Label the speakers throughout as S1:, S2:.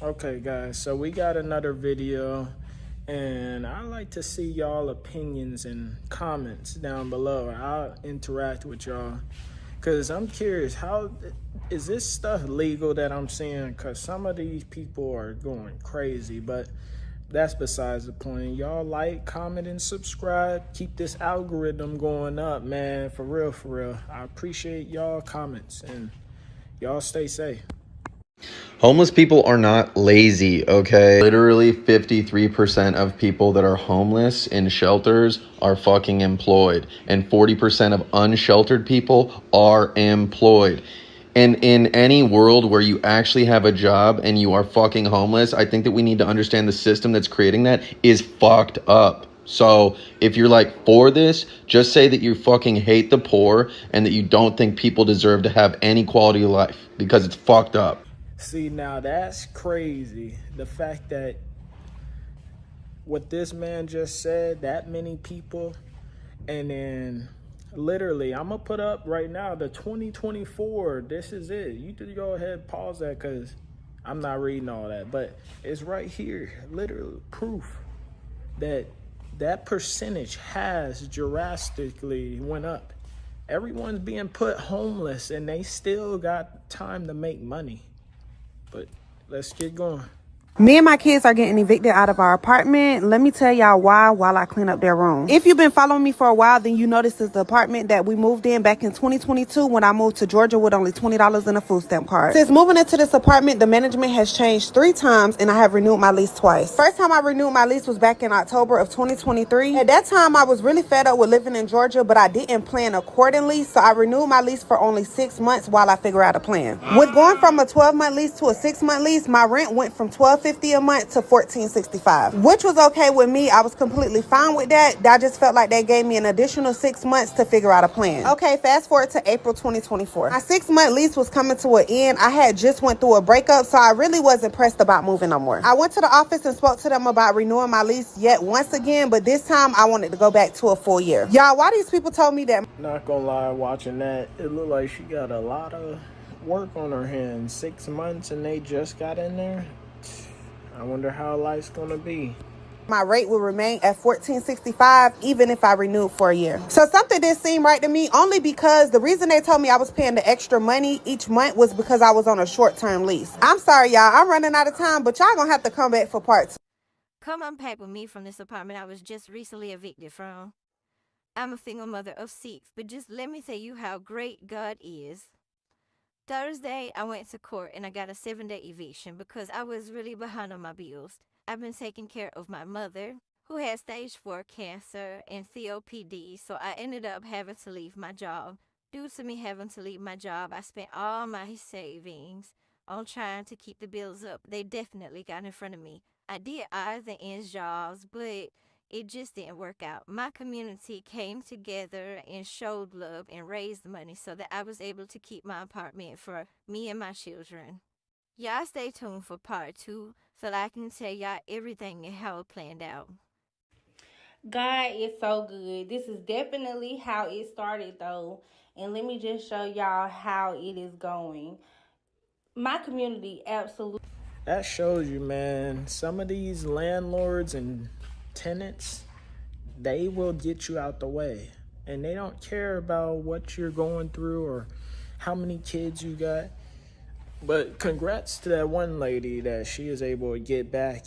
S1: Okay, guys, so we got another video, and I like to see y'all opinions and comments down below. I'll interact with y'all because I'm curious, how is this stuff legal that I'm seeing? Because some of these people are going crazy, but that's besides the point. Y'all like, comment, and subscribe. Keep this algorithm going up, man. For real, for real. I appreciate y'all comments, and y'all stay safe.
S2: Homeless people are not lazy, okay? Literally 53% of people that are homeless in shelters are fucking employed. And 40% of unsheltered people are employed. And in any world where you actually have a job and you are fucking homeless, I think that we need to understand the system that's creating that is fucked up. So if you're like for this, just say that you fucking hate the poor and that you don't think people deserve to have any quality of life because it's fucked up.
S1: See, now that's crazy. The fact that what this man just said, that many people, and then literally, I'm gonna put up right now the 2024. This is it. You can go ahead, pause that, because I'm not reading all that, but it's right here. Literally, proof that that percentage has drastically went up. Everyone's being put homeless, and they still got time to make money. But let's get going.
S3: Me and my kids are getting evicted out of our apartment. Let me tell y'all why while I clean up their room. If you've been following me for a while, then you know this is the apartment that we moved in back in 2022 when I moved to Georgia with only $20 in a food stamp card. Since moving into this apartment, the management has changed 3 times and I have renewed my lease twice. First time I renewed my lease was back in October of 2023. At that time, I was really fed up with living in Georgia, but I didn't plan accordingly, so I renewed my lease for only 6 months while I figure out a plan. With going from a 12-month lease to a 6-month lease, my rent went from $12.50 a month to $14.65, which was okay with me. I was completely fine with that. I just felt like they gave me an additional 6 months to figure out a plan. Okay, fast forward to April 2024. My 6-month lease was coming to an end. I had just went through a breakup, so I really wasn't pressed about moving no more. I went to the office and spoke to them about renewing my lease yet once again, but this time I wanted to go back to a full year. Y'all, why these people told me that?
S1: Not gonna lie, watching that, it looked like she got a lot of work on her hands. 6 months and they just got in there. I wonder how life's gonna be.
S3: My rate will remain at $14.65 even if I renewed for a year. So something didn't seem right to me, only because the reason they told me I was paying the extra money each month was because I was on a short-term lease. I'm sorry, y'all. I'm running out of time, but y'all gonna have to come back for part 2.
S4: Come unpack with me from this apartment I was just recently evicted from. I'm a single mother of 6, but just let me tell you how great God is. Thursday, I went to court and I got a 7-day eviction because I was really behind on my bills. I've been taking care of my mother, who had stage 4 cancer and COPD, so I ended up having to leave my job. Due to me having to leave my job, I spent all my savings on trying to keep the bills up. They definitely got in front of me. I did odds and ends jobs, but it just didn't work out. My community came together and showed love and raised money so that I was able to keep my apartment for me and my children. Y'all stay tuned for part 2 so that I can tell y'all everything and how it planned out.
S5: God is so good. This is definitely how it started though. And let me just show y'all how it is going. My community absolutely.
S1: That shows you, man, some of these landlords and tenants, they will get you out the way. And they don't care about what you're going through or how many kids you got. But congrats to that one lady that she is able to get back.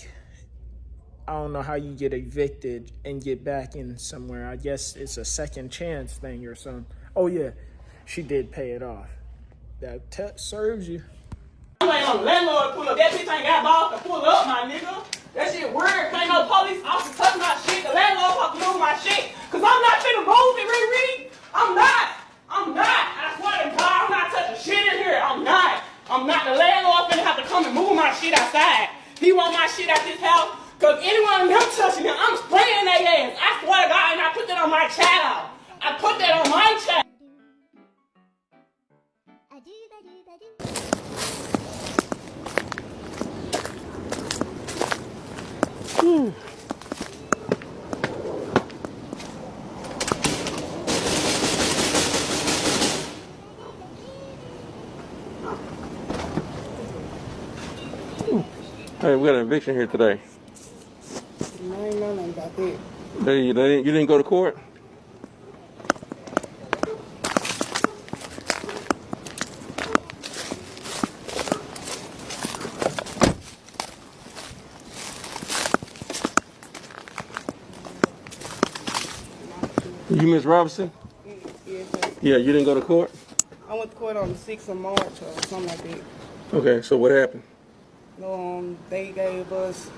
S1: I don't know how you get evicted and get back in somewhere. I guess it's a second chance thing or something. Oh yeah, she did pay it off. That serves you.
S6: You ain't no landlord pull up. That bitch ain't got balls to pull up, my nigga. That shit weird. Ain't no police officer touch my shit. The landlord fucking move my shit. Cause I'm not finna move it, Riri. I'm not. I swear to God, I'm not touching shit in here. I'm not. The landlord finna have to come and move my shit outside. He want my shit out this house. Cause anyone of them touching it, I'm spraying their ass. I swear to God, and I put that on my child. I put that on my child.
S7: Hey, we got an eviction here today.
S8: I ain't know nothing about that.
S7: You didn't go to court? You Miss Robinson?
S8: Yes,
S7: Yeah, you didn't go to court?
S8: I went to court on the 6th of March or something like that.
S7: Okay, so what happened?
S8: They gave us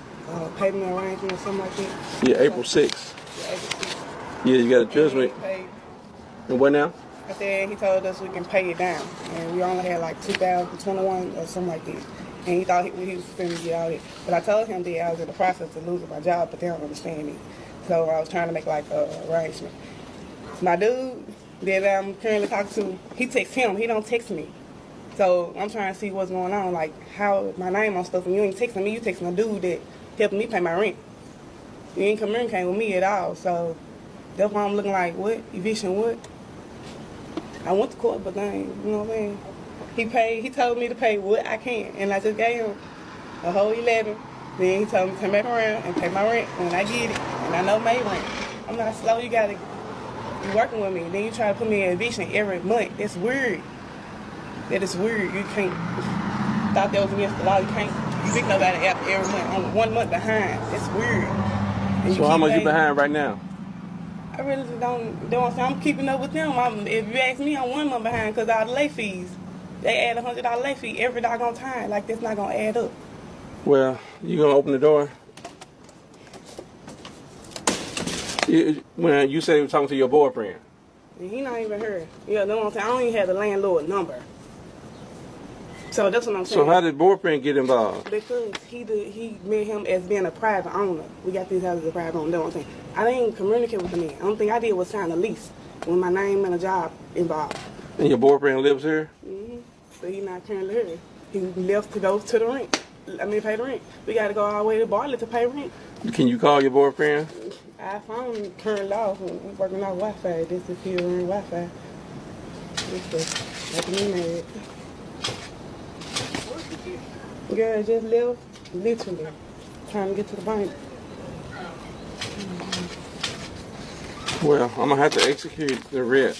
S8: payment arrangement or something like that.
S7: Yeah, April 6th.
S8: Yeah, April 6th.
S7: Yeah, you got a judgment. And what now?
S8: I said he told us we can pay it down, and we only had like 2021 or something like that. And he thought he was finna get out of it. But I told him that I was in the process of losing my job, but they don't understand me. So I was trying to make like an arrangement. My dude that I'm currently talking to, he texts him. He don't text me. So I'm trying to see what's going on. Like, how my name on stuff, and you ain't texting me. You texting a dude that helping me pay my rent. You ain't communicating with me at all. So that's why I'm looking like, what? Eviction what? I went to court, but then, you know what I mean? He told me to pay what I can. And I just gave him a whole 11. Then he told me to come back around and pay my rent when I get it. And I know my rent. I'm not slow. You gotta be working with me. Then you try to put me in eviction every month. That's weird. That is weird. You can't. Thought that was against the law. You can't evict nobody after every month. I'm 1 month behind. That's weird.
S7: So how much you behind right now?
S8: I really just don't want to say I'm keeping up with them. If you ask me, I'm 1 month behind because all the late fees. They add $100 late fee every doggone time. Like, that's not going to add up.
S7: Well, you going to open the door? When you said you were talking to your boyfriend.
S8: He not even here. Yeah, that's what I'm saying. I don't even have the landlord number. So that's what I'm saying.
S7: So how did boyfriend get involved?
S8: Because he met him as being a private owner. We got these houses as a private owner. That's what I'm saying. I didn't communicate with the man. The only thing I did was sign a lease with my name and a job involved.
S7: And your boyfriend lives here?
S8: Mm-hmm. So he's not currently here. He left to go to the rent. Pay the rent. We got to go all the way to Bartlett to pay rent.
S7: Can you call your boyfriend?
S8: Our phone turned off. We're working off Wi-Fi. This is here on Wi-Fi. This is making me mad. Girl just left, literally, trying to get to the bank.
S7: Well, I'm going to have to execute the rent.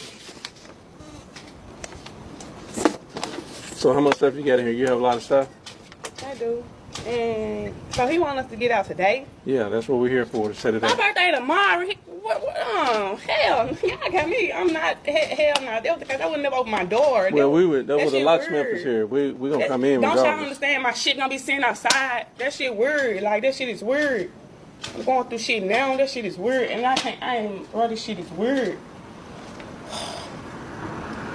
S7: So how much stuff you got in here? You have a lot of stuff?
S8: I do. And so he want us to get out today?
S7: Yeah, that's what we're here for, to set it up.
S8: My birthday tomorrow. Hell, y'all got me. I'm not, hell no. That was because I would never open my door.
S7: Well, there was a locksmith is here. We're going to come in
S8: Don't
S7: regardless.
S8: y'all understand my shit going to be sitting outside? That shit weird. Like, that shit is weird. I'm going through shit now. That shit is weird. And this shit is weird.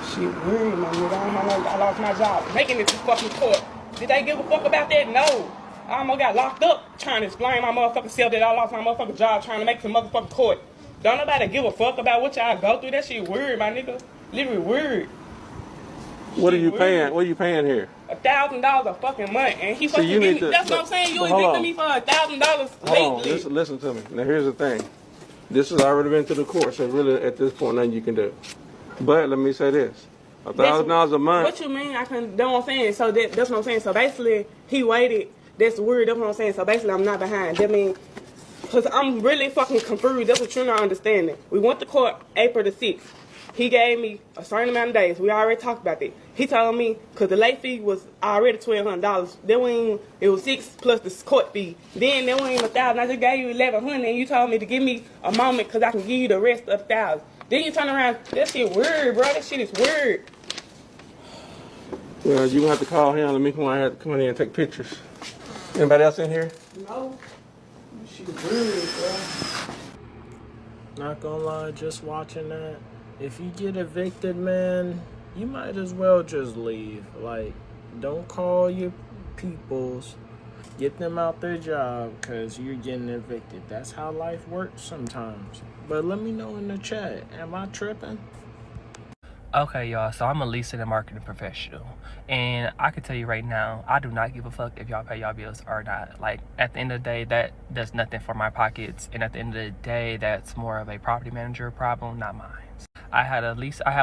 S8: Shit weird, my nigga. I lost my job making it to fucking court. Did they give a fuck about that? No. I almost got locked up trying to explain my motherfucking self that I lost my motherfucking job trying to make some motherfucking court. Don't nobody give a fuck about what y'all go through. That shit weird, my nigga. Literally weird.
S7: What are you paying? What are you paying here?
S8: $1,000 a fucking month, and he fucking
S7: give me.
S8: That's what I'm saying. You evicted me for $1,000 lately.
S7: Hold on, listen to me. Now here's the thing. This has already been to the court, so really at this point nothing you can do. But let me say this: $1,000 a month.
S8: What you mean? That's what I'm saying. So that's what I'm saying. So basically, he waited. That's weird. That's what I'm saying. So basically, I'm not behind. That means, because I'm really fucking confused. That's what you're not understanding. We went to court April the 6th. He gave me a certain amount of days. We already talked about that. He told me, because the late fee was already $1,200. Then it was $600 plus the court fee. Then there wasn't even $1,000. I just gave you $1,100, and you told me to give me a moment because I can give you the rest of the $1,000. Then you turn around. That shit weird, bro. That shit is weird.
S7: Well, you gonna have to call him. Let me come in here and take pictures. Anybody else in here?
S8: No. That shit is weird, bro.
S1: Not gonna lie, just watching that. If you get evicted, man, you might as well just leave. Like, don't call your peoples. Get them out their job because you're getting evicted. That's how life works sometimes. But let me know in the chat. Am I tripping?
S9: Okay, y'all, so I'm a leasing and marketing professional, and I can tell you right now, I do not give a fuck if y'all pay y'all bills or not. Like, at the end of the day, that does nothing for my pockets, and at the end of the day, that's more of a property manager problem, not mine. I had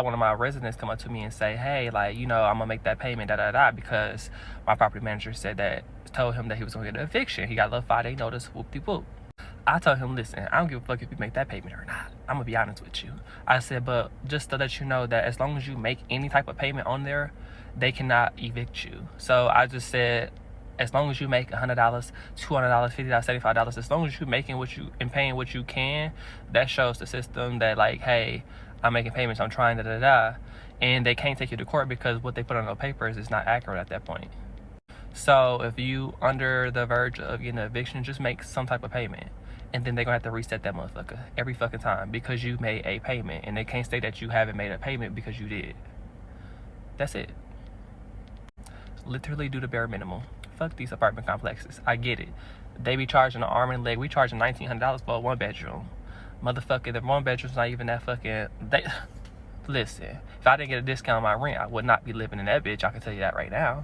S9: one of my residents come up to me and say, hey, like, you know, I'm gonna make that payment, because my property manager told him that he was gonna get an eviction. He got a little 5-day notice, whoop-de-whoop. I told him, listen, I don't give a fuck if you make that payment or not. I'm gonna be honest with you. I said, but just to let you know that as long as you make any type of payment on there, they cannot evict you. So I just said, as long as you make $100, $200, $50, $75, as long as you're making and paying what you can, that shows the system that, like, hey, I'm making payments, I'm trying, and they can't take you to court because what they put on the papers is not accurate at that point. So if you under the verge of getting an eviction, just make some type of payment. And then they're going to have to reset that motherfucker every fucking time because you made a payment. And they can't say that you haven't made a payment because you did. That's it. Literally do the bare minimum. Fuck these apartment complexes. I get it. They be charging an arm and leg. We charging $1,900 for a 1-bedroom. Motherfucker, the 1-bedroom's not even that fucking... Listen, if I didn't get a discount on my rent, I would not be living in that bitch. I can tell you that right now.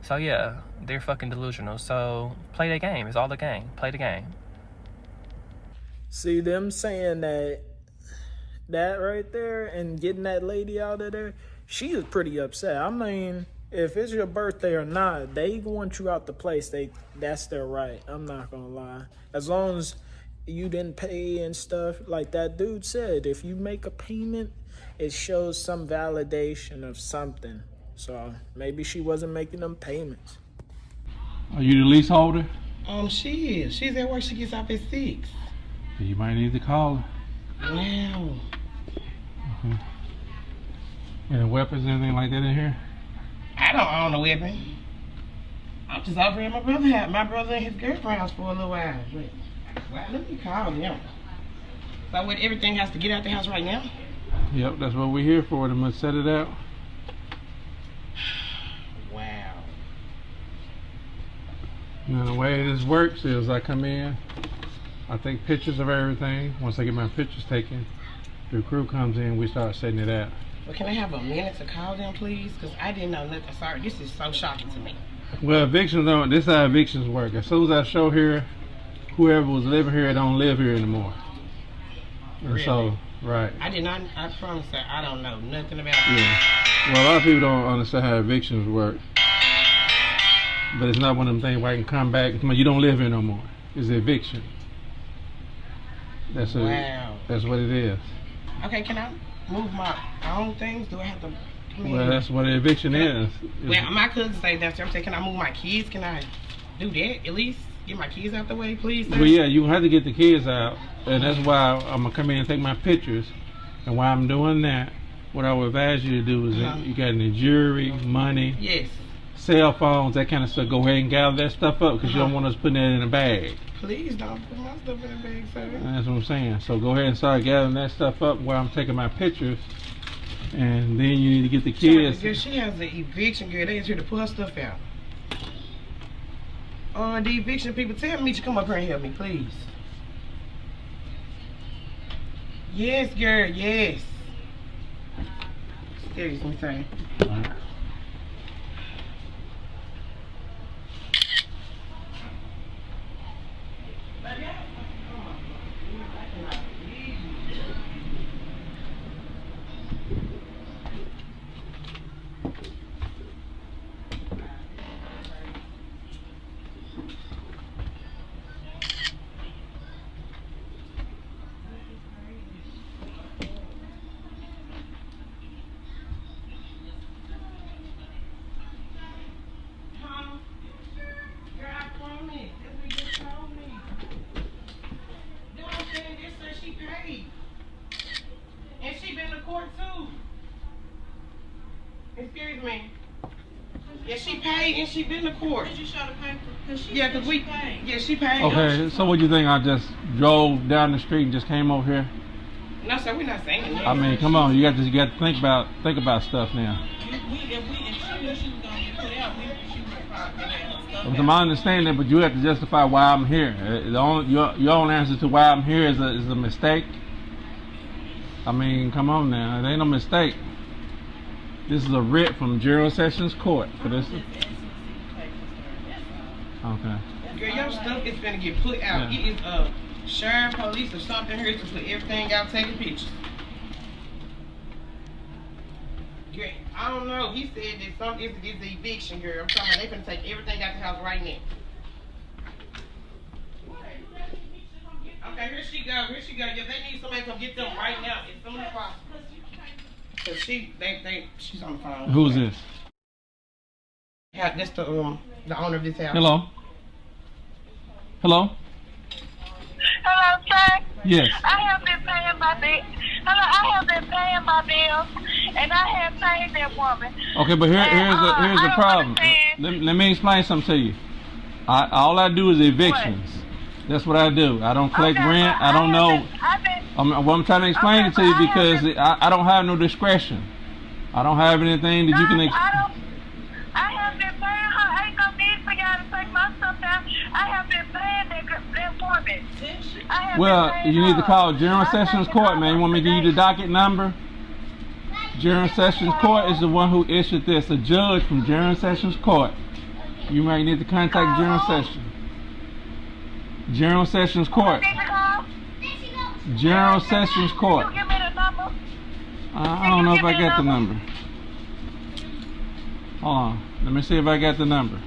S9: So yeah, they're fucking delusional. So play the game. It's all the game. Play the game.
S1: See, them saying that right there and getting that lady out of there, she is pretty upset. I mean, if it's your birthday or not, they want you out the place. That's their right. I'm not gonna lie. As long as you didn't pay and stuff, like that dude said, if you make a payment, it shows some validation of something. So maybe she wasn't making them payments.
S7: Are you the leaseholder?
S10: She is. She's at work. She gets off at 6.
S7: You might need to call her.
S10: Wow.
S7: Okay. Any weapons, anything like that in here?
S10: I don't own a weapon. I'm just over at my brother's house. My brother and his girlfriend house for a little while. But, well, let me call them. So what, everything has to get out the house right now?
S7: Yep, that's what we're here for. They must set it out.
S10: Wow.
S7: Now the way this works is I come in, I take pictures of everything. Once I get my pictures taken, the crew comes in, we start setting it out.
S10: Well, can I have a minute to call them, please? Because I didn't know nothing. Sorry, this is so shocking to me.
S7: Well, evictions don't, this is how evictions work. As soon as I show here, whoever was living here don't live here anymore.
S10: Really?
S7: So, right.
S10: I promise that I don't know nothing about this.
S7: Yeah. Well, a lot of people don't understand how evictions work. But it's not one of them things where I can come back and come on, you don't live here no more. It's eviction.
S10: Wow.
S7: That's what it is.
S10: Okay, can I move my own things? Do I have to?
S7: Well, that's what an eviction is.
S10: Well, my cousin stayed downstairs. I'm saying, can I move my kids? Can I do that? At least get my kids out the way, please, sir?
S7: Well, yeah, you have to get the kids out. And that's why I'm going to come in and take my pictures. And while I'm doing that, what I would advise you to do is you got any jewelry, money,
S10: yes,
S7: cell phones, that kind of stuff. Go ahead and gather that stuff up because you don't want us putting that in a bag.
S10: Please don't put my stuff in a bag, sir.
S7: That's what I'm saying. So go ahead and start gathering that stuff up while I'm taking my pictures. And then you need to get the kids.
S10: Girl, she has an eviction, girl. They asked her to put her stuff out. The eviction people, tell me to come up here and help me, please. Yes, girl, yes. Excuse me, sorry. Excuse me. Yeah, she paid and she been to court. Did you show the paper? Yeah, because we paid. Yeah, she paid.
S7: Okay, so what do you think? I just drove down the street and just came over here?
S10: No, sir, we're not saying that.
S7: I mean, come on, you got to think about stuff now.
S10: If she knew she was gonna get put out, she would probably put out.
S7: Well, my understanding, but you have to justify why I'm here. Your only answer to why I'm here is a mistake. I mean, come on now, it ain't no mistake. This is a writ from General Sessions Court for this. Okay.
S10: Girl, your stuff is gonna get put out. Yeah. It is sheriff, police, or something here to put everything out, taking pictures. Girl, I don't know. He said that it's the eviction, girl. I'm talking about they finna take everything out the house right now. Okay, here she go. Here she go. Yeah, they need somebody to come get them right now as soon as possible. Cause she's on the phone.
S7: Who's this?
S10: Yeah, that's the owner of this house.
S7: Hello. Hello.
S11: Hello, sir.
S7: Yes.
S11: I have been paying my bill. Hello, I have been paying my bills, and I have paid that woman.
S7: Okay, but here's the problem. Let me explain something to you. All I do is evictions. What? That's what I do. I don't collect rent. I don't know. I'm trying to explain it to you because I don't have no discretion. I don't have anything that you can.
S11: I have been paying her. I ain't no need for y'all to take my stuff down. I have been paying that woman.
S7: Well, you need to call General Sessions Court, man. You want me to give you the docket number? General Sessions Court is the one who issued this. A judge from General Sessions Court. You might need to contact General Sessions. General Sessions Court. General Sessions Court. I don't know if I got the number. Hold on. Let me see if I got the number.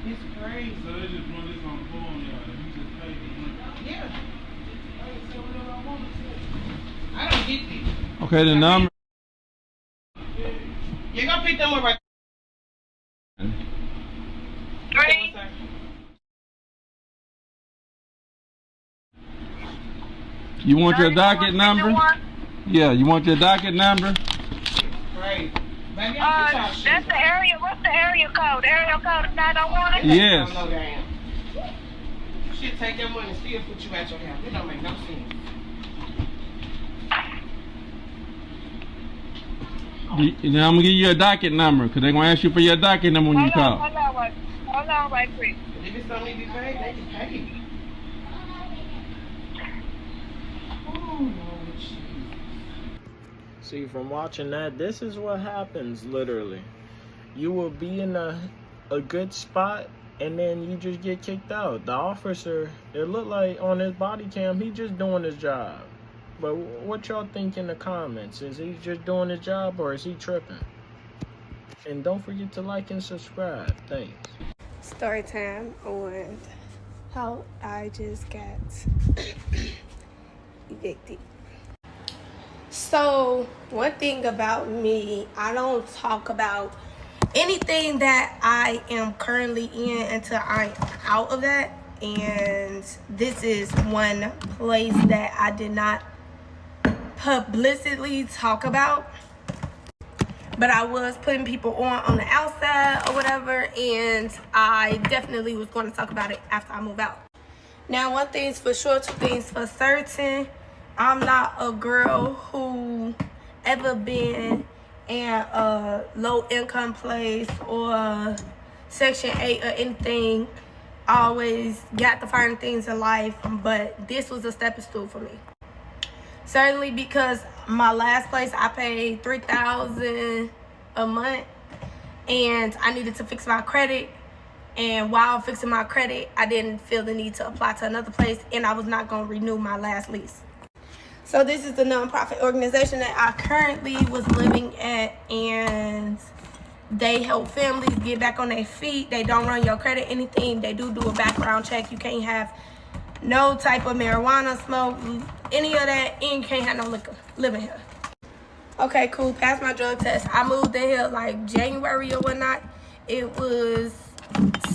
S10: It's crazy.
S7: So they just run this on the phone, y'all. You just pay the money.
S10: Yeah. I don't get this.
S7: Okay, the number.
S10: You're gonna pick them up right.
S11: 3.
S7: You want your docket number? Yeah, you want your docket number?
S10: Right. Baby,
S11: that's the area. What's the area code? The area code is 901?
S7: Yes.
S10: No, damn. She'll take that money and still put you at your house. It don't make no sense.
S7: Now I'm gonna give you a docket number because they're gonna ask you for your docket number when you call.
S11: Hold on, right quick.
S10: If it's something to be paid, they can pay it.
S1: See, from watching that, this is what happens, literally. You will be in a good spot, and then you just get kicked out. The officer, it looked like on his body cam, he just doing his job. But what y'all think in the comments? Is he just doing his job, or is he tripping? And don't forget to like and subscribe. Thanks.
S12: Story time on how I just got evicted. So, one thing about me, I don't talk about anything that I am currently in until I'm out of that. And this is one place that I did not publicly talk about. But I was putting people on the outside or whatever. And I definitely was going to talk about it after I move out. Now, one thing's for sure, two things for certain. I'm not a girl who ever been in a low-income place or Section 8 or anything. I always got the fine things in life, but this was a stepping stool for me. Certainly because my last place, I paid $3,000 a month, and I needed to fix my credit. And while fixing my credit, I didn't feel the need to apply to another place, and I was not going to renew my last lease. So this is the nonprofit organization that I currently was living at, and they help families get back on their feet. They don't run your credit, anything. They do a background check. You can't have no type of marijuana, smoke, any of that, and you can't have no liquor living here. Okay, cool. Passed my drug test. I moved in here like January or whatnot. It was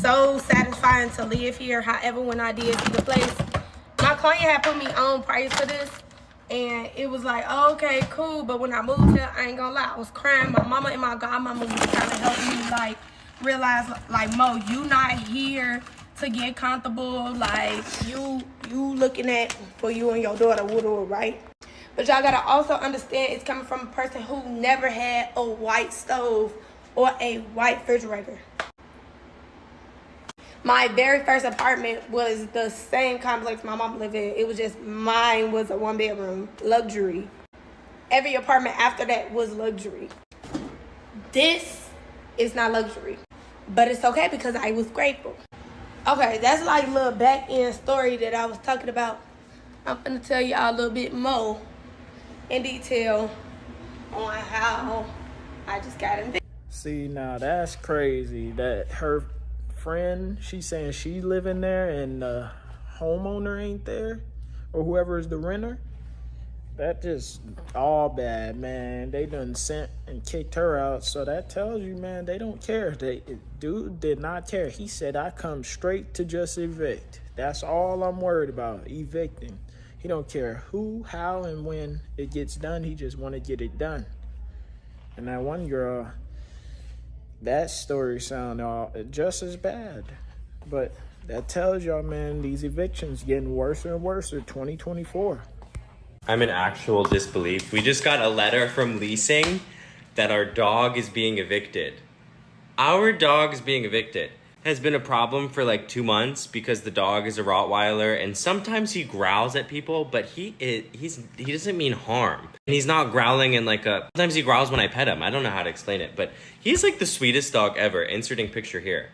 S12: so satisfying to live here. However, when I did see the place, my client had put me on prior to this. And it was like, oh, okay, cool. But when I moved here, I ain't gonna lie, I was crying. My mama and my godmama was trying to help me, like, realize, like, Mo, you not here to get comfortable. Like, you looking at for you and your daughter, Woodward, right? But y'all gotta also understand it's coming from a person who never had a white stove or a white refrigerator. My very first apartment was the same complex my mom lived in. It was just, mine was a 1-bedroom luxury. Every apartment after that was luxury. This is not luxury, but it's okay because I was grateful. Okay, that's like a little back end story that I was talking about. I'm gonna tell y'all a little bit more in detail on how I just got in.
S1: See, now that's crazy that her friend, she's saying she living there and the homeowner ain't there, or whoever is the renter. That just all bad, man. They done sent and kicked her out. So that tells you, man, they don't care. Dude did not care. He said, I come straight to just evict. That's all I'm worried about, evicting. He don't care who, how, and when it gets done. He just want to get it done. And that one girl, that story sounded just as bad. But that tells y'all, man, these evictions getting worse and worse in 2024.
S13: I'm in actual disbelief. We just got a letter from leasing that our dog is being evicted. Our dog is being evicted. Has been a problem for like 2 months because the dog is a Rottweiler and sometimes he growls at people, but he doesn't mean harm. And he's not growling in like sometimes he growls when I pet him. I don't know how to explain it, but he's like the sweetest dog ever. Inserting picture here.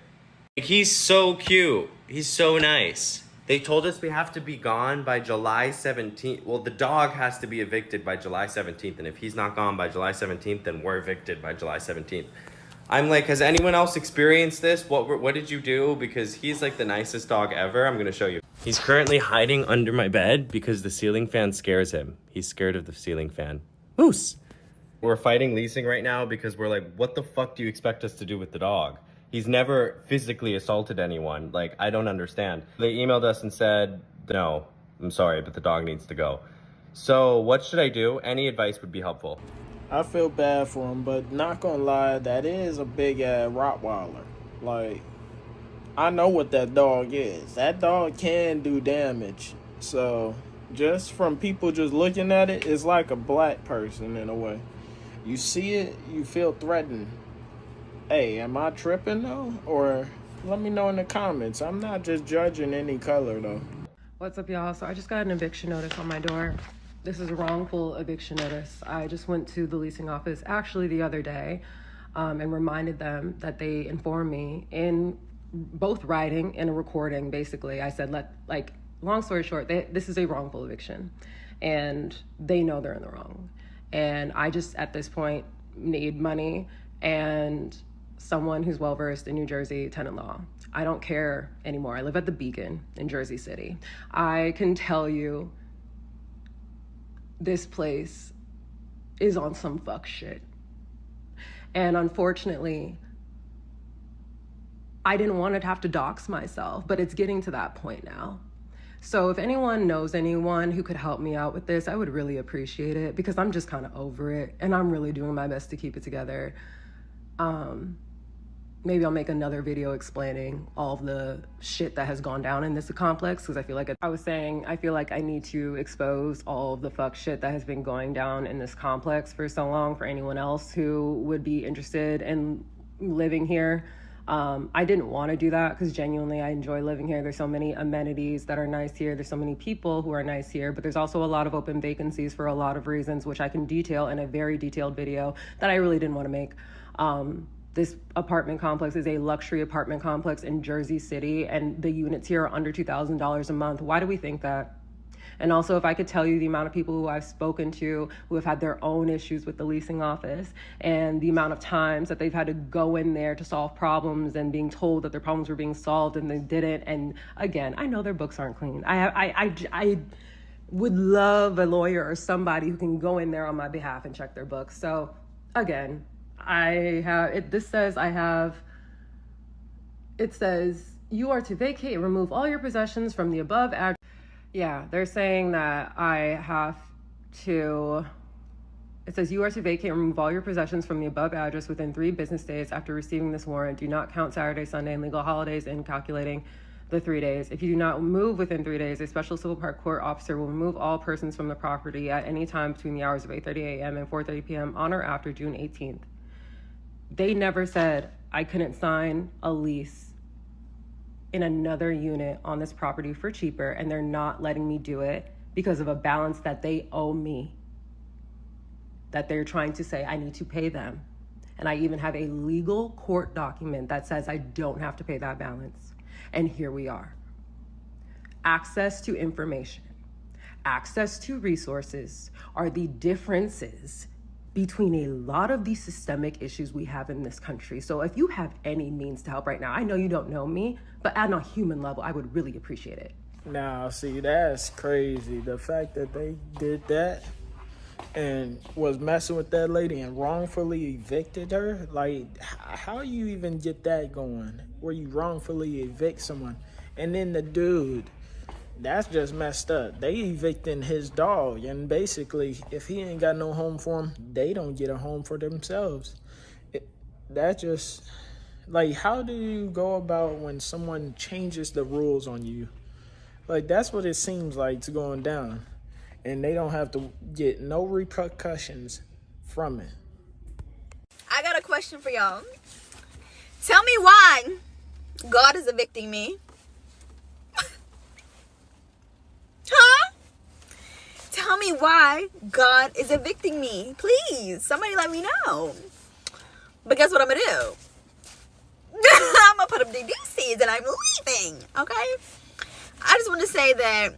S13: Like, he's so cute. He's so nice. They told us we have to be gone by July 17th. Well, the dog has to be evicted by July 17th. And if he's not gone by July 17th, then we're evicted by July 17th. I'm like, has anyone else experienced this? What did you do? Because he's like the nicest dog ever. I'm going to show you. He's currently hiding under my bed because the ceiling fan scares him. He's scared of the ceiling fan. Moose! We're fighting leasing right now because we're like, what the fuck do you expect us to do with the dog? He's never physically assaulted anyone. Like, I don't understand. They emailed us and said, no, I'm sorry, but the dog needs to go. So what should I do? Any advice would be helpful.
S1: I feel bad for him, but not gonna lie, that is a big ass Rottweiler. Like, I know what that dog is. That dog can do damage. So just from people just looking at it, it's like a black person in a way. You see it, you feel threatened. Hey, am I tripping though? Or let me know in the comments. I'm not just judging any color though.
S14: What's up, y'all? So I just got an eviction notice on my door. This is a wrongful eviction notice. I just went to the leasing office actually the other day and reminded them that they informed me in both writing and a recording, basically. I said, long story short, this is a wrongful eviction and they know they're in the wrong. And I just, at this point, need money and someone who's well-versed in New Jersey tenant law. I don't care anymore. I live at the Beacon in Jersey City. I can tell you this place is on some fuck shit. And unfortunately, I didn't want to have to dox myself, but it's getting to that point now. So if anyone knows anyone who could help me out with this, I would really appreciate it because I'm just kind of over it and I'm really doing my best to keep it together. Maybe I'll make another video explaining all of the shit that has gone down in this complex because I feel like I feel like I need to expose all of the fuck shit that has been going down in this complex for so long for anyone else who would be interested in living here. I didn't want to do that because genuinely I enjoy living here. There's so many amenities that are nice here. There's so many people who are nice here, but there's also a lot of open vacancies for a lot of reasons, which I can detail in a very detailed video that I really didn't want to make. This apartment complex is a luxury apartment complex in Jersey City, and the units here are under $2,000 a month. Why do we think that? And also, if I could tell you the amount of people who I've spoken to who have had their own issues with the leasing office and the amount of times that they've had to go in there to solve problems and being told that their problems were being solved and they didn't. And again, I know their books aren't clean. I would love a lawyer or somebody who can go in there on my behalf and check their books. So again, it says you are to vacate and remove all your possessions from the above address. Yeah, they're saying that it says you are to vacate and remove all your possessions from the above address within 3 business days after receiving this warrant. Do not count Saturday, Sunday, and legal holidays in calculating the 3 days. If you do not move within 3 days, a special civil park court officer will remove all persons from the property at any time between the hours of 8:30 a.m. and 4:30 p.m. on or after June 18th. They never said I couldn't sign a lease in another unit on this property for cheaper, and they're not letting me do it because of a balance that they owe me. that they're trying to say I need to pay them. And I even have a legal court document that says I don't have to pay that balance. And here we are. Access to information, access to resources are the differences between a lot of these systemic issues we have in this country. So if you have any means to help right now, I know you don't know me, but on a human level, I would really appreciate it.
S1: Now, see, that's crazy. The fact that they did that and was messing with that lady and wrongfully evicted her, like, how you even get that going, where you wrongfully evict someone? And then the dude, that's just messed up. They evicting his dog, and basically, if he ain't got no home for him, they don't get a home for themselves. That just, like, how do you go about when someone changes the rules on you? Like, that's what it seems like it's going down, and they don't have to get no repercussions from it.
S15: I got a question for y'all. Tell me why God is evicting me. Huh? Tell me why God is evicting me. Please, somebody let me know. But guess what I'm gonna do? I'm gonna put up the DCs and I'm leaving, okay? I just want to say that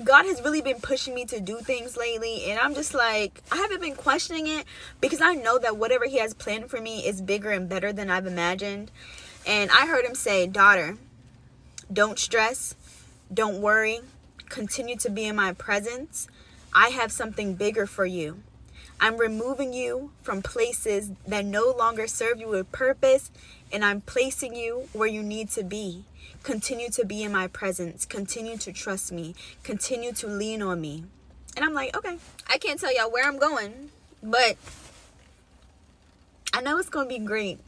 S15: God has really been pushing me to do things lately, and I'm just like, I haven't been questioning it because I know that whatever he has planned for me is bigger and better than I've imagined. And I heard him say, daughter, don't stress, don't worry, continue to be in my presence. I have something bigger for you. I'm removing you from places that no longer serve you with purpose, and I'm placing you where you need to be. Continue to be in my presence. Continue to trust me. Continue to lean on me. And I'm like, okay, I can't tell y'all where I'm going, but I know it's going to be great.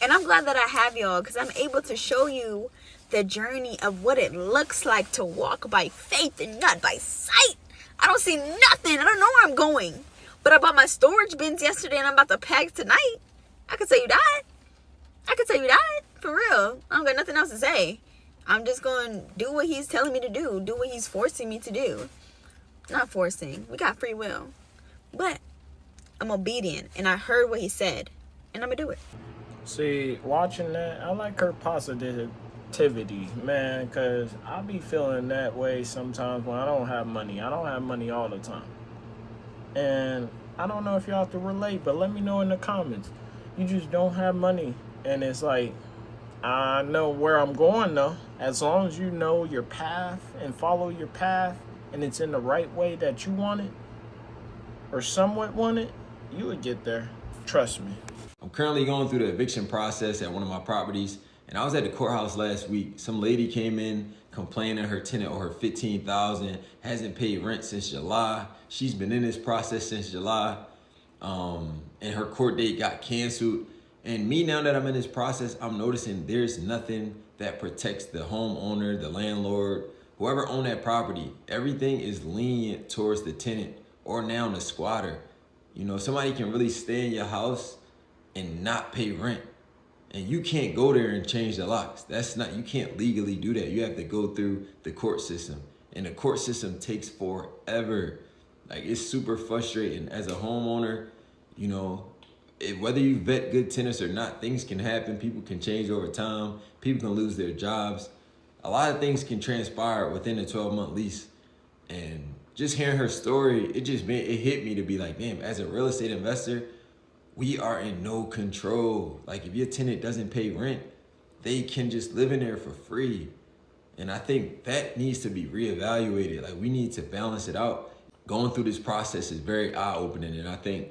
S15: And I'm glad that I have y'all, because I'm able to show you the journey of what it looks like to walk by faith and not by sight. I don't see nothing. I don't know where I'm going. But I bought my storage bins yesterday and I'm about to pack tonight. I can tell you that. I can tell you that. For real. I don't got nothing else to say. I'm just going to do what he's telling me to do. Do what he's forcing me to do. Not forcing. We got free will. But I'm obedient. And I heard what he said. And I'm going to do it.
S1: See, watching that, I like her positivity, man, because I be feeling that way sometimes when I don't have money. I don't have money all the time. And I don't know if y'all have to relate, but let me know in the comments. You just don't have money. And it's like, I know where I'm going, though. As long as you know your path and follow your path, and it's in the right way that you want it, or somewhat want it, you would get there. Trust me.
S16: I'm currently going through the eviction process at one of my properties, and I was at the courthouse last week. Some lady came in complaining her tenant or her $15,000 hasn't paid rent since July. She's been in this process since July, and her court date got canceled. And me, now that I'm in this process, I'm noticing there's nothing that protects the homeowner, the landlord, whoever owned that property. Everything is lenient towards the tenant or now the squatter. You know, somebody can really stay in your house and not pay rent. And you can't go there and change the locks. You can't legally do that. You have to go through the court system. And the court system takes forever. Like, it's super frustrating as a homeowner. You know, whether you vet good tenants or not, things can happen. People can change over time. People can lose their jobs. A lot of things can transpire within a 12-month lease. And just hearing her story, it hit me to be like, damn, as a real estate investor, we are in no control. Like, if your tenant doesn't pay rent, they can just live in there for free. And I think that needs to be reevaluated. Like, we need to balance it out. Going through this process is very eye-opening, and I think,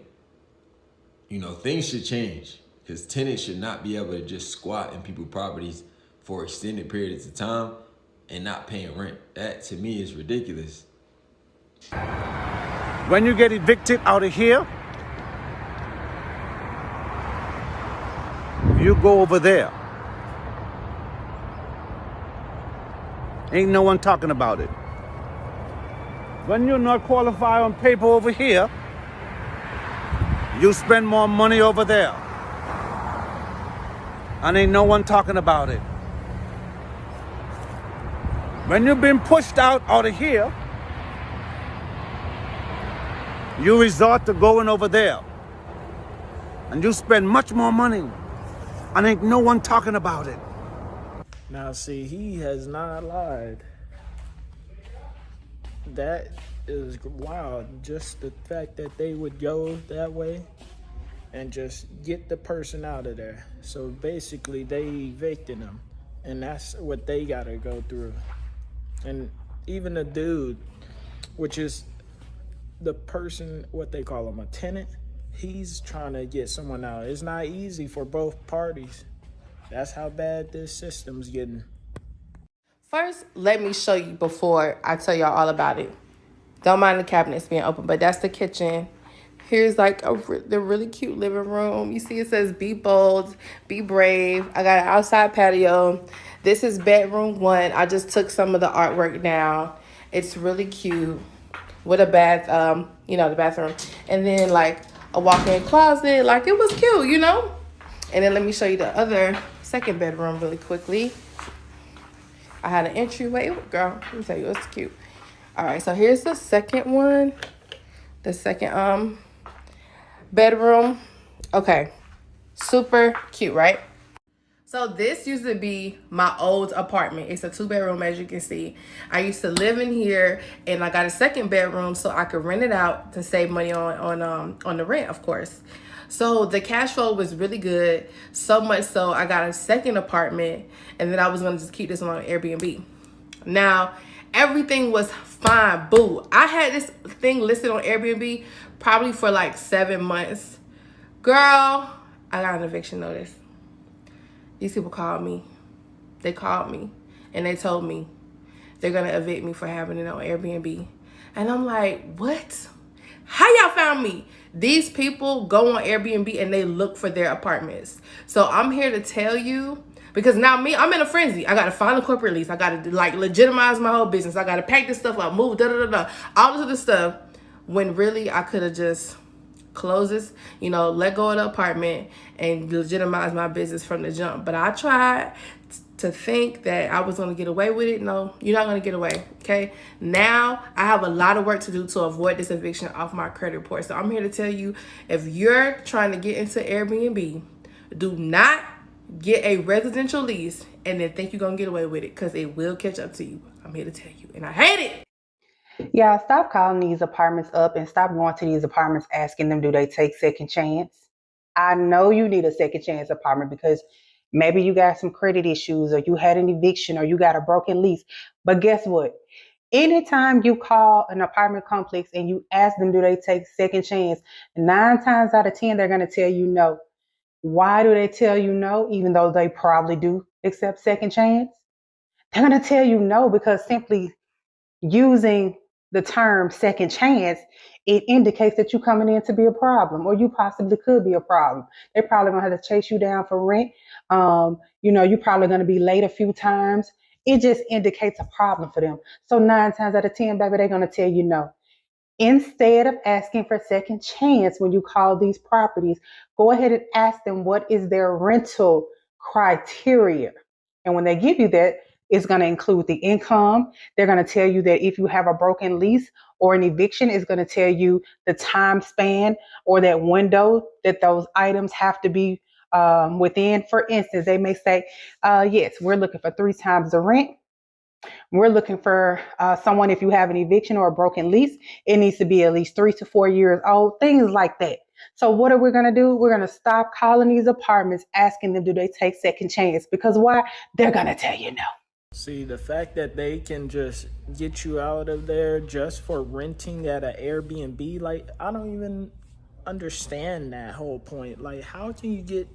S16: you know, things should change, because tenants should not be able to just squat in people's properties for extended periods of time and not paying rent. That, to me, is ridiculous.
S17: When you get evicted out of here, you go over there. Ain't no one talking about it. When you're not qualified on paper over here, you spend more money over there. And ain't no one talking about it. When you've been pushed out of here, You resort to going over there. And you spend much more money. And ain't no one talking about it.
S1: Now, see, he has not lied. That is wild. Just the fact that they would go that way and just get the person out of there. So basically, they evicted him. And that's what they got to go through. And even the dude, which is the person, what they call him, a tenant, he's trying to get someone out. It's not easy for both parties. That's how bad this system's getting.
S12: First, let me show you before I tell y'all all about it. Don't mind the cabinets being open, but that's the kitchen. Here's like the really cute living room. You see it says be bold, be brave. I got an outside patio. This is bedroom 1. I just took some of the artwork down. It's really cute with a bath, the bathroom. And then like a walk-in closet. Like it was cute, you know? And then let me show you the other second bedroom really quickly. I had an entryway. Girl, let me tell you, it's cute. All right, so here's the second one. The second bedroom. Okay, super cute, right? So this used to be my old apartment. It's a 2-bedroom, as you can see. I used to live in here, and I got a second bedroom so I could rent it out to save money on the rent, of course. So the cash flow was really good, so much so I got a second apartment, and then I was gonna just keep this one on Airbnb. Now, everything was fine, boo. I had this thing listed on Airbnb probably for like 7 months. Girl, I got an eviction notice. These people called me. They called me and they told me they're gonna evict me for having it on Airbnb. And I'm like, what? How y'all found me? These people go on Airbnb and they look for their apartments. So I'm here to tell you, because now I'm in a frenzy. I gotta find a corporate lease. I gotta like legitimize my whole business. I gotta pack this stuff up, move, all this other stuff. When really I could have just closed this, let go of the apartment and legitimize my business from the jump. But I tried to think that I was gonna get away with it. No, you're not gonna get away, okay? Now I have a lot of work to do to avoid this eviction off my credit report. So I'm here to tell you, if you're trying to get into Airbnb, do not get a residential lease and then think you're gonna get away with it, because it will catch up to you. I'm here to tell you, and I hate it.
S3: Yeah, stop calling these apartments up and stop going to these apartments asking them, do they take second chance? I know you need a second chance apartment because maybe you got some credit issues or you had an eviction or you got a broken lease. But guess what? Anytime you call an apartment complex and you ask them, do they take second chance? 9 times out of 10, they're going to tell you no. Why do they tell you no, even though they probably do accept second chance? They're going to tell you no because simply using the term second chance, it indicates that you're coming in to be a problem, or you possibly could be a problem. They're probably gonna have to chase you down for rent. You're probably gonna be late a few times. It just indicates a problem for them. So 9 times out of 10, baby, they're gonna tell you no. Instead of asking for second chance when you call these properties, go ahead and ask them what is their rental criteria. And when they give you that, it's going to include the income. They're going to tell you that if you have a broken lease or an eviction, it's going to tell you the time span or that window that those items have to be within. For instance, they may say, yes, we're looking for 3 times the rent. We're looking for someone, if you have an eviction or a broken lease, it needs to be at least 3 to 4 years old, things like that. So what are we going to do? We're going to stop calling these apartments, asking them, do they take second chance? Because why? They're going to tell you no.
S1: See, the fact that they can just get you out of there just for renting at an Airbnb, like, I don't even understand that whole point. Like, how can you get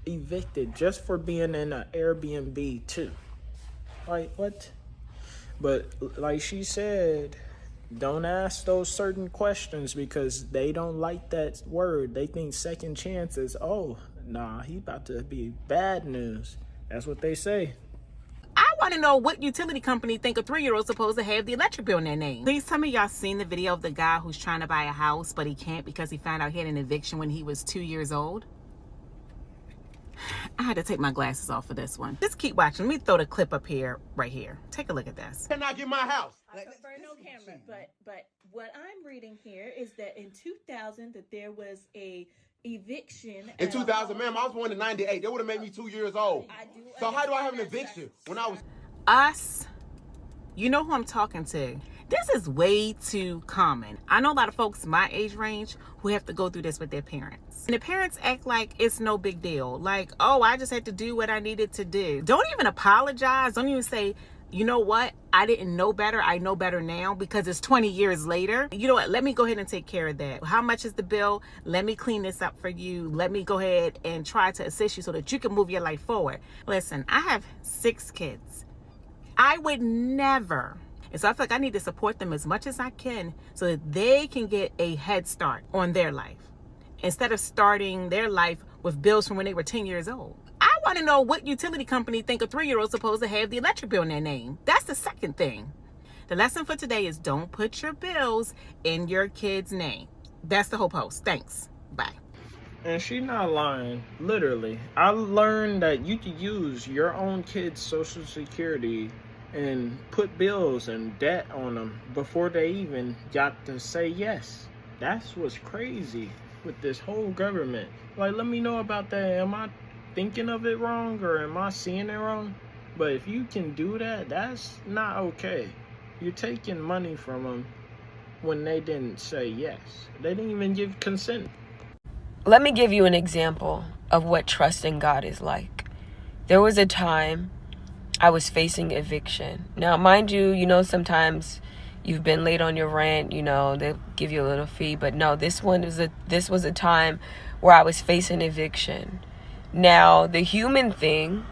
S1: evicted just for being in an Airbnb too? Like, what? But like she said, don't ask those certain questions because they don't like that word. They think second chances, oh, nah, he about to be bad news. That's what they say.
S18: I want to know what utility company think a 3-year-old supposed to have the electric bill in their name. Please tell me y'all seen the video of the guy who's trying to buy a house, but he can't because he found out he had an eviction when he was 2 years old. I had to take my glasses off for this one. Just keep watching. Let me throw the clip up here, right here. Take a look at this.
S19: Can I get my house?
S20: I prefer no camera, but what I'm reading here is that in 2000 that there was a eviction.
S19: In 2000, ma'am, I was born in 98. That would have made me 2 years old. So how do I have an eviction when I was...
S18: Us, you know who I'm talking to. This is way too common. I know a lot of folks my age range who have to go through this with their parents. And the parents act like it's no big deal. Like, oh, I just had to do what I needed to do. Don't even apologize. Don't even say, you know what? I didn't know better. I know better now because it's 20 years later. You know what? Let me go ahead and take care of that. How much is the bill? Let me clean this up for you. Let me go ahead and try to assist you so that you can move your life forward. Listen, I have 6 kids. I would never. And so I feel like I need to support them as much as I can so that they can get a head start on their life instead of starting their life with bills from when they were 10 years old. I want to know what utility company think a 3-year-old supposed to have the electric bill in their name. That's the second thing. The lesson for today is don't put your bills in your kid's name. That's the whole post. Thanks. Bye.
S1: And she not lying, literally. I learned that you could use your own kid's social security and put bills and debt on them before they even got to say yes. That's what's crazy with this whole government. Like, let me know about that. Am I thinking of it wrong or am I seeing it wrong? But if you can do that, that's not okay. You're taking money from them when they didn't say yes. They didn't even give consent.
S21: Let me give you an example of what trusting God is like. There was a time I was facing eviction. Now, mind you, sometimes you've been late on your rent, they'll give you a little fee. But no, this was a time where I was facing eviction. Now, the human thing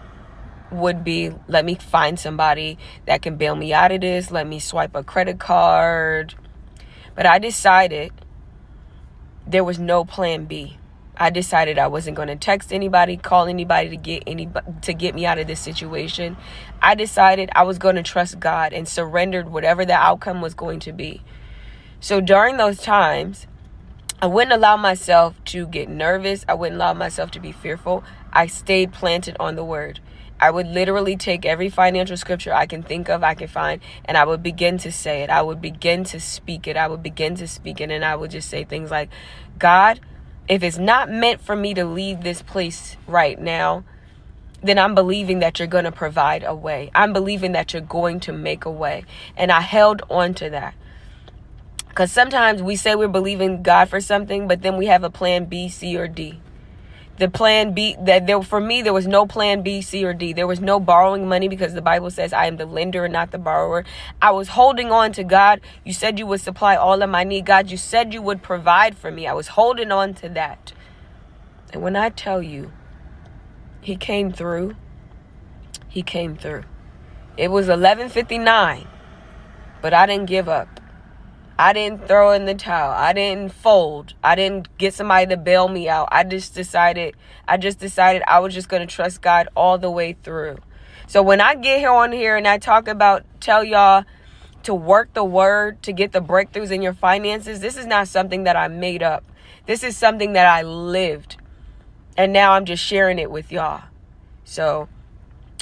S21: would be, let me find somebody that can bail me out of this. Let me swipe a credit card. But I decided there was no plan B. I decided I wasn't going to text anybody, call anybody to get me out of this situation. I decided I was going to trust God and surrendered whatever the outcome was going to be. So during those times, I wouldn't allow myself to get nervous. I wouldn't allow myself to be fearful. I stayed planted on the word. I would literally take every financial scripture I can think of, I can find, and I would begin to say it. I would begin to speak it. And I would just say things like, God, if it's not meant for me to leave this place right now, then I'm believing that you're going to provide a way. I'm believing that you're going to make a way. And I held on to that. Because sometimes we say we're believing God for something, but then we have a plan B, C, or D. The plan B, for me, there was no plan B, C, or D. There was no borrowing money because the Bible says I am the lender and not the borrower. I was holding on to God. You said you would supply all of my need. God, you said you would provide for me. I was holding on to that. And when I tell you, he came through. He came through. It was 11:59, but I didn't give up. I didn't throw in the towel. I didn't fold. I didn't get somebody to bail me out. I just decided I was just going to trust God all the way through. So when I get on here and I tell y'all to work the word to get the breakthroughs in your finances, this is not something that I made up. This is something that I lived. And now I'm just sharing it with y'all. So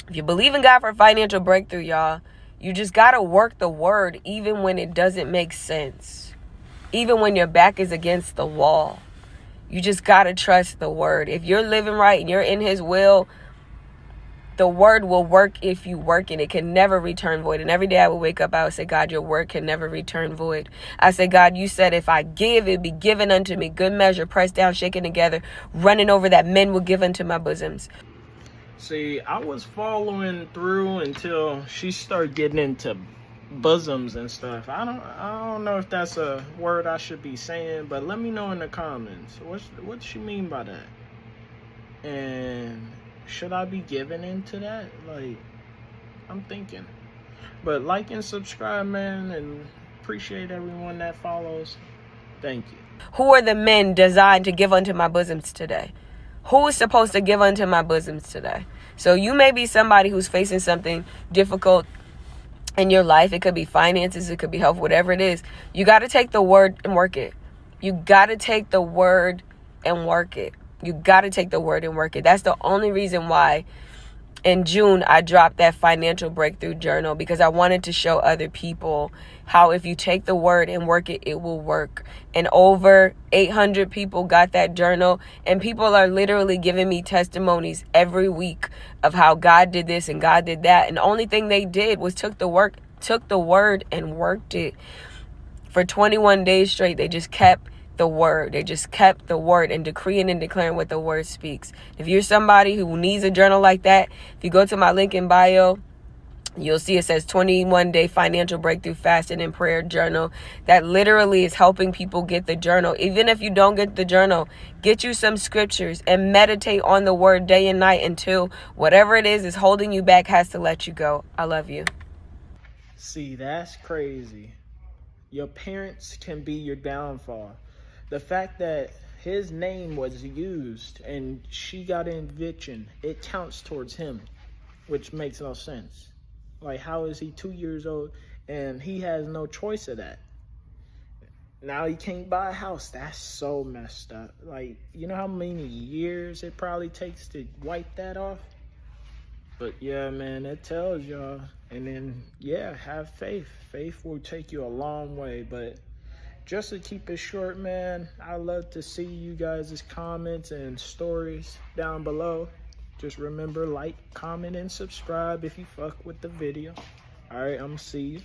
S21: if you believe in God for financial breakthrough, y'all, you just got to work the word even when it doesn't make sense. Even when your back is against the wall. You just got to trust the word. If you're living right and you're in his will, the word will work if you work it. It can never return void. And every day I would wake up, I would say, God, your word can never return void. I say, God, you said if I give, it be given unto me. Good measure, pressed down, shaken together, running over, that men will give unto my bosoms.
S1: See, I was following through until she started getting into bosoms and stuff. I don't know if that's a word I should be saying, but let me know in the comments. What she mean by that? And should I be giving into that? Like, I'm thinking. But like and subscribe, man, and appreciate everyone that follows. Thank you.
S21: Who are the men designed to give unto my bosoms today? Who is supposed to give unto my bosoms today? So you may be somebody who's facing something difficult in your life. It could be finances, it could be health, whatever it is. You got to take the word and work it. You got to take the word and work it. You got to take the word and work it. That's the only reason why in June I dropped that financial breakthrough journal, because I wanted to show other people how if you take the word and work it, it will work. And over 800 people got that journal, and people are literally giving me testimonies every week of how God did this and God did that. And the only thing they did was took the word and worked it. For 21 days straight, they just kept the word. They just kept the word and decreeing and declaring what the word speaks. If you're somebody who needs a journal like that, if you go to my link in bio, you'll see it says 21-day financial breakthrough fasting and prayer journal. That literally is helping people get the journal. Even if you don't get the journal, get you some scriptures and meditate on the word day and night until whatever it is holding you back has to let you go. I love you.
S1: See, that's crazy. Your parents can be your downfall. The fact that his name was used and she got an eviction, it counts towards him, which makes no sense. Like, how is he 2 years old and he has no choice of that? Now he can't buy a house. That's so messed up. Like, you know how many years it probably takes to wipe that off? But yeah, man, that tells y'all. And then, yeah, have faith. Faith will take you a long way. But just to keep it short, man, I love to see you guys' comments and stories down below. Just remember, like, comment, and subscribe if you fuck with the video. All right, I'm gonna see you.